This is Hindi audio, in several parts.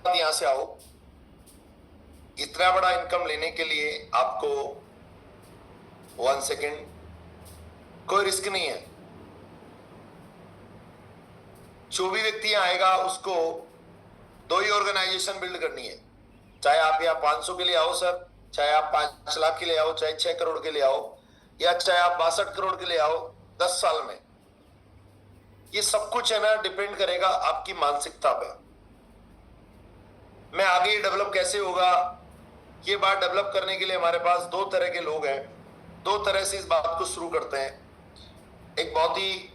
बाद यहां से आओ। इतना बड़ा इनकम लेने के लिए आपको 1 सेकेंड, कोई रिस्क नहीं है। जो भी व्यक्ति आएगा उसको 2 ही ऑर्गेनाइजेशन बिल्ड करनी है। चाहे आप यहाँ 500 के लिए आओ सर, चाहे आप 5 लाख के लिए आओ, चाहे 6 करोड़ के लिए आओ, या चाहे आप 62 करोड़ के लिए आओ 10 साल में। ये सब कुछ है ना, डिपेंड करेगा आपकी मानसिकता पे। मैं आगे ये डेवलप कैसे होगा, ये बात डेवलप करने के लिए हमारे पास 2 तरह के लोग हैं। 2 तरह से इस बात को शुरू करते हैं। एक बहुत ही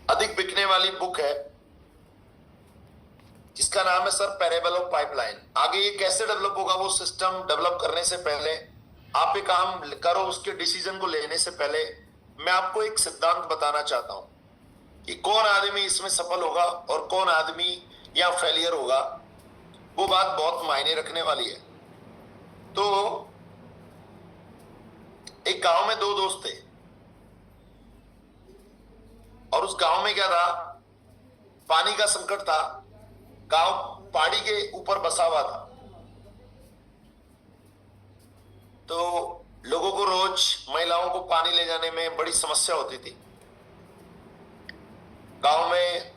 अधिक बिकने वाली बुक है जिसका नाम है सर पैरेबल ऑफ पाइपलाइन। आगे ये कैसे डेवलप होगा, वो सिस्टम डेवलप करने से पहले, आप एक काम करो उसके डिसीजन को लेने से पहले मैं आपको एक सिद्धांत बताना चाहता हूं कि कौन आदमी इसमें सफल होगा और कौन आदमी या फेलियर होगा। वो बात बहुत मायने रखने वाली है। तो एक गांव में 2 दोस्त थे और उस गांव में क्या था, पानी का संकट था। गांव पहाड़ी के ऊपर बसा हुआ था, तो लोगों को रोज महिलाओं को पानी ले जाने में बड़ी समस्या होती थी। गांव में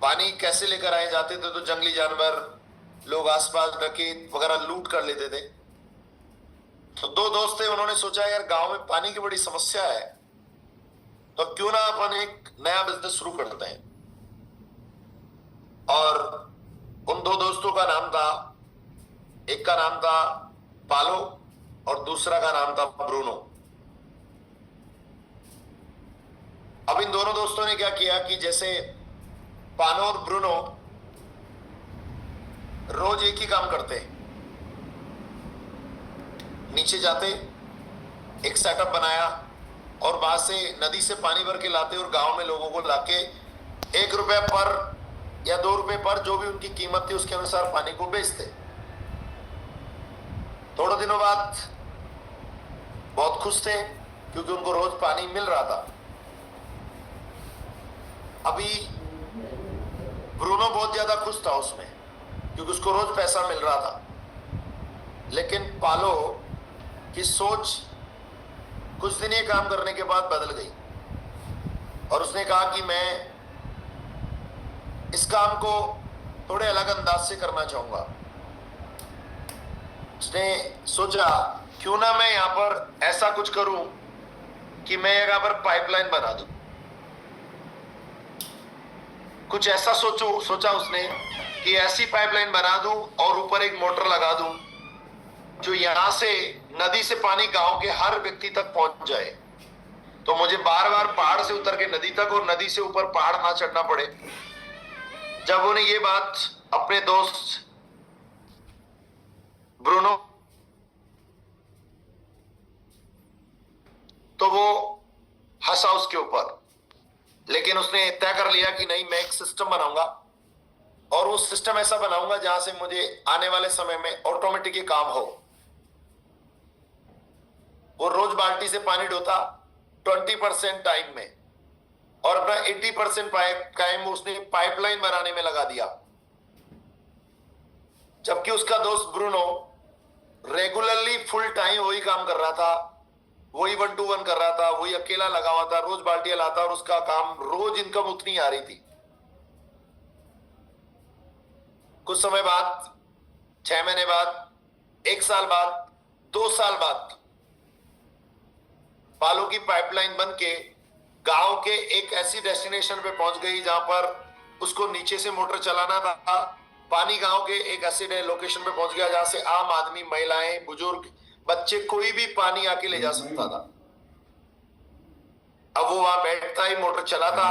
पानी कैसे लेकर आए जाते थे, तो जंगली जानवर, लोग आसपास डकैत वगैरह लूट कर लेते थे। तो 2 दोस्त थे, उन्होंने सोचा यार गांव में पानी की बड़ी समस्या है, तो क्यों ना अपन एक नया बिजनेस शुरू करते हैं। और उन 2 दोस्तों का नाम था, एक का नाम था पालो और दूसरा का नाम था ब्रूनो। अब इन दोनों दोस्तों ने क्या किया कि जैसे पालो और ब्रूनो रोज एक ही काम करते, नीचे जाते, एक सेटअप बनाया और वहां से नदी से पानी भर के लाते और गांव में लोगों को लाके 1 रुपया पर या 2 रुपए पर, जो भी उनकी कीमत थी उसके अनुसार पानी को बेचते। थोड़े दिनों बाद बहुत खुश थे क्योंकि उनको रोज पानी मिल रहा था। अभी ब्रूनो बहुत ज्यादा खुश था उसमें क्योंकि उसको रोज पैसा मिल रहा था। लेकिन पालो की सोच कुछ दिन ये काम करने के बाद बदल गई और उसने कहा कि मैं इस काम को थोड़े अलग अंदाज से करना चाहूंगा। उसने सोचा क्यों ना मैं यहां पर ऐसा कुछ करूं कि मैं यहां पर पाइपलाइन बना दूं। कुछ ऐसा सोचा उसने कि ऐसी पाइपलाइन बना दूं और ऊपर एक मोटर लगा दूं जो यहां से नदी से पानी गांव के हर व्यक्ति तक पहुंच जाए, तो मुझे बार बार पहाड़ से उतर के नदी तक और नदी से ऊपर पहाड़ ना चढ़ना पड़े। जब उन्हें ये बात अपने दोस्त ब्रूनो, तो वो हंसा उसके ऊपर, लेकिन उसने तय कर लिया कि नहीं, मैं एक सिस्टम बनाऊंगा और वो सिस्टम ऐसा बनाऊंगा जहां से मुझे आने वाले समय में ऑटोमेटिक ये काम हो। वो रोज बाल्टी से पानी ढोता 20% टाइम में और अपना 80% टाइम उसने पाइपलाइन बनाने में लगा दिया। जबकि उसका दोस्त ब्रूनो रेगुलरली फुल टाइम वही काम कर रहा था, वही 1 to 1 कर रहा था, वही अकेला लगा हुआ था, रोज बाल्टियां लाता और उसका काम रोज इनकम उतनी आ रही थी। कुछ समय बाद, 6 महीने बाद, 1 साल बाद, 2 साल बाद बालू की पाइपलाइन बन के गांव के एक ऐसी डेस्टिनेशन पे पहुंच गई जहां पर उसको नीचे से मोटर चलाना था। पानी गांव के एक ऐसी लोकेशन पे पहुंच गया जहां से आम आदमी, महिलाएं, बुजुर्ग, बच्चे, कोई भी पानी आके ले जा सकता था। अब वो वहां बैठता ही, मोटर चलाता,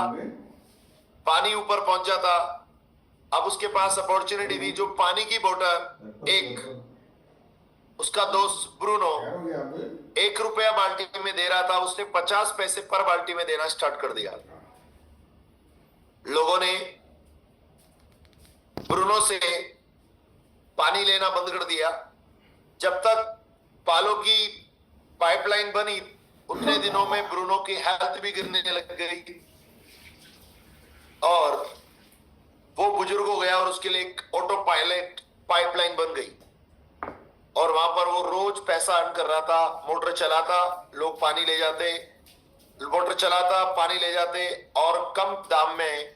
पानी ऊपर पहुंच जाता। अब उसके पास अपॉर्चुनिटी थी, जो पानी की बोतल एक उसका दोस्त ब्रूनो 1 रुपया बाल्टी में दे रहा था, उसने 50 पैसे पर बाल्टी में देना स्टार्ट कर दिया। लोगों ने ब्रूनो से पानी लेना बंद कर दिया। जब तक पालो की पाइपलाइन बनी उतने दिनों में ब्रूनो की हेल्थ भी गिरने लग गई और वो बुजुर्ग हो गया और उसके लिए एक ऑटो पायलट पाइपलाइन बन गई और वहां पर वो रोज पैसा अर्न कर रहा था। मोटर चलाता, लोग पानी ले जाते, मोटर चलाता, पानी ले जाते और कम दाम में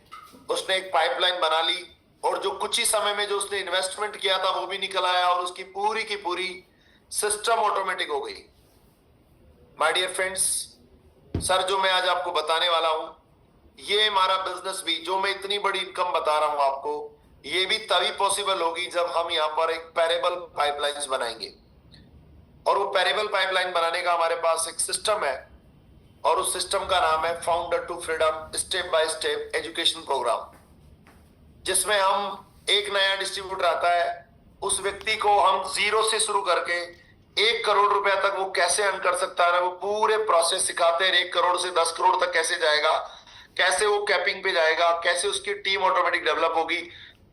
उसने एक पाइपलाइन बना ली और जो कुछ ही समय में जो उसने इन्वेस्टमेंट किया था वो भी निकल आया और उसकी पूरी की पूरी सिस्टम ऑटोमेटिक हो गई। माय डियर फ्रेंड्स, सर जो मैं आज आपको बताने वाला हूं, ये हमारा बिजनेस भी, जो मैं इतनी बड़ी इनकम बता रहा हूं आपको, ये भी तभी पॉसिबल होगी जब हम यहां पर एक पैरेबल पाइपलाइंस बनाएंगे। और वो पैरेबल पाइपलाइन बनाने का हमारे पास एक सिस्टम है और उस सिस्टम का नाम है founder to freedom step by step education program, जिसमें हम एक नया डिस्ट्रीब्यूटर आता है, उस व्यक्ति को हम जीरो से शुरू करके 1 करोड़ रुपया तक वो कैसे अर्न कर सकता है, वो पूरे प्रोसेस सिखाते हैं। 1 करोड़ से 10 करोड़ तक कैसे जाएगा, कैसे वो कैपिंग पे जाएगा, कैसे उसकी टीम ऑटोमेटिक डेवलप होगी,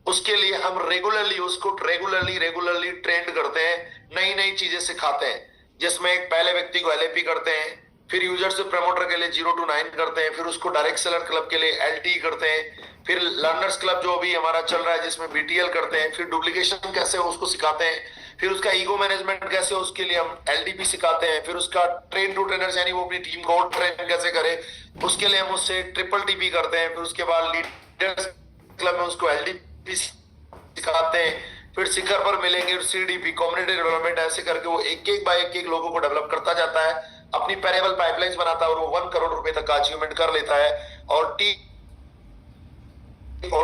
उसके लिए हम रेगुलरली उसको रेगुलरली ट्रेंड करते हैं, नई नई चीजें सिखाते हैं। जिसमें एक पहले व्यक्ति को LAP करते हैं, फिर यूजर से प्रमोटर के लिए 0 to 9 करते हैं, फिर उसको डायरेक्ट सेलर क्लब के लिए LT करते हैं, फिर लर्नर्स क्लब जो अभी हमारा चल रहा है जिसमें BTL करते हैं, फिर डुप्लीकेशन कैसे हो उसको सिखाते हैं, फिर उसका ईगो मैनेजमेंट कैसे हो उसके लिए हम LDP सिखाते हैं, फिर उसका ट्रेन टू ट्रेनर्स यानी वो अपनी टीम को ट्रेन कैसे करे उसके लिए हम उससे ट्रिपल TP करते हैं, फिर उसके बाद लीडर्स क्लब में उसको LDP सिखाते हैं, फिर शिखर पर मिलेंगे CDP कम्युनिटी डेवलपमेंट, ऐसे करके वो एक एक लोगों को डेवलप करता जाता है, अपनी पैरेबल पाइपलाइंस बनाता है और वो 1 करोड़ रुपए तक का अचीवमेंट कर लेता है और टीम